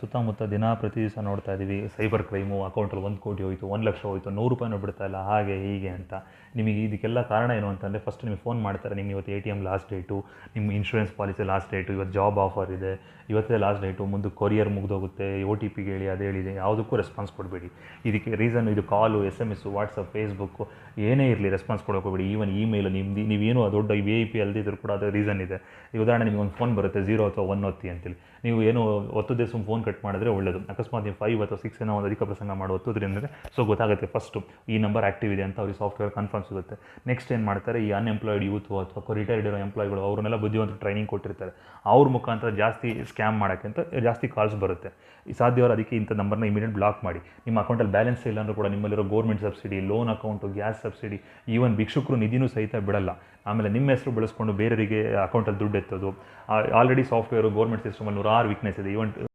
ಸುತ್ತಮುತ್ತ ದಿನ ಪ್ರತಿ ದಿವಸ ನೋಡ್ತಾ ಇದ್ದೀವಿ ಸೈಬರ್ ಕ್ರೈಮು, ಅಕೌಂಟಲ್ಲಿ 1 ಕೋಟಿ ಹೋಯಿತು, 1 ಲಕ್ಷ ಹೋಯಿತು, 100 ರೂಪಾಯಿನೂ ಬಿಡ್ತಾ ಇಲ್ಲ, ಹಾಗೆ ಹೀಗೆ ಅಂತ. ನಿಮಗೆ ಇದಕ್ಕೆಲ್ಲ ಕಾರಣ ಏನು ಅಂತಂದರೆ, ಫಸ್ಟ್ ನಿಮಗೆ ಫೋನ್ ಮಾಡ್ತಾರೆ, ನಿಮ್ಗೆ ಇವತ್ತು ATM ಲಾಸ್ಟ್ ಡೇಟು, ನಿಮ್ಮ ಇನ್ಶೂರೆನ್ಸ್ ಪಾಲಿಸಿ ಲಾಸ್ಟ್ ಡೇಟು, ಇವತ್ತು ಜಾಬ್ ಆಫರ್ ಇದೆ, ಇವತ್ತೇ ಲಾಸ್ಟ್ ಡೇಟು, ಮುಂದೆ ಕೊರಿಯರ್ ಮುಗಿದೋಗುತ್ತೆ, OTP ಹೇಳಿ ಅದು ಹೇಳಿದೆ, ಯಾವುದಕ್ಕೂ ರೆಸ್ಪಾನ್ಸ್ ಕೊಡಬೇಡಿ. ಇದಕ್ಕೆ ರೀಸನ್ ಇದು ಕಾಲು, SMS, ವಾಟ್ಸಪ್, ಫೇಸ್ಬುಕ್ಕು ಏನೇ ಇರಲಿ ರೆಸ್ಪಾನ್ಸ್ ಕೊಡೋಕೆ ಹೋಗಬೇಡಿ. ಈವನ್ ಇಮೇಲ್ ನೀವೇನು ದೊಡ್ಡ VIP ಅಲ್ದಿದ್ರು ಕೂಡ ಅದು ರೀಸನ್ ಇದೆ. ಈ ಉದಾಹರಣೆ ನಿಮಗೆ ಒಂದು ಫೋನ್ ಬರುತ್ತೆ 0 ಅಥವಾ 1 ಒತ್ತಿ ಅಂತೇಳಿ, ನೀವು ಏನು ಒತ್ತದೇ ಸುಮ್ಮ ಫೋನ್ ಕಟ್ ಮಾಡಿದ್ರೆ ಒಳ್ಳೆಯದು. ಅಕಸ್ಮಾತ್ ನೀವು 5 ಅಥವಾ 6 ಏನೋ ಒಂದು ಅಧಿಕ ಪ್ರಸಂಗ ಮಾಡಿ ಒತ್ತೋದ್ರಿಂದ ಸೊ ಗೊತ್ತಾಗುತ್ತೆ ಫಸ್ಟು ಈ ನಂಬರ್ ಆ್ಯಕ್ಟಿವ್ ಇದೆ ಅಂತ ಅವ್ರಿಗೆ ಸಾಫ್ಟ್ವೇರ್ ಕನ್ಫರ್ಮ್ ಸಿಗುತ್ತೆ. ನೆಕ್ಸ್ಟ್ ಏನು ಮಾಡ್ತಾರೆ, ಈ ಅನ್ಎಂಪ್ಲಾಯ್ಡ್ ಯೂತು ಅಥವಾ ರಿಟೈರ್ಡ್ ಇರೋ ಎಂಪ್ಲಾಯ್ಗಳು ಅವ್ರನ್ನೆಲ್ಲ ಬುದ್ಧಿವಂತ ಟ್ರೈನಿಂಗ್ ಕೊಟ್ಟಿರ್ತಾರೆ, ಅವ್ರ ಮುಖಾಂತರ ಜಾಸ್ತಿ ಸ್ಕ್ಯಾಮ್ ಮಾಡೋಕ್ಕೆ ಅಂತ ಜಾಸ್ತಿ ಕಾಲ್ಸ್ ಬರುತ್ತೆ. ಸಾಧ್ಯವಾದ ಅದಕ್ಕೆ ಇಂಥ ನಂಬರ್ನ ಇಮಿಡಿಯೇಟ್ ಬ್ಲಾಕ್ ಮಾಡಿ. ನಿಮ್ಮ ಅಕೌಂಟಲ್ಲಿ ಬ್ಯಾಲೆನ್ಸ್ ಇಲ್ಲ ಅಂದರೂ ಕೂಡ ನಿಮ್ಮಲ್ಲಿರೋ government subsidy, loan account, gas subsidy, even ಭಿಕ್ಷುಕರು ನಿಧಿನೂ ಸಹಿತ ಬಿಡಲ್ಲ. ಆಮೇಲೆ ನಿಮ್ಮ ಹೆಸರು ಬಳಸ್ಕೊಂಡು ಬೇರೆಯವರಿಗೆ ಅಕೌಂಟಲ್ಲಿ ದುಡ್ಡು ಎತ್ತೋದು, ಆಲ್ರೆಡಿ ಸಾಫ್ಟ್ವೇರು ಗೌರ್ಮೆಂಟ್ ಸಿಸ್ಟಮಲ್ಲಿ 100 ವೀಕ್ನೆಸ್ ಇದೆ. ಈವನ್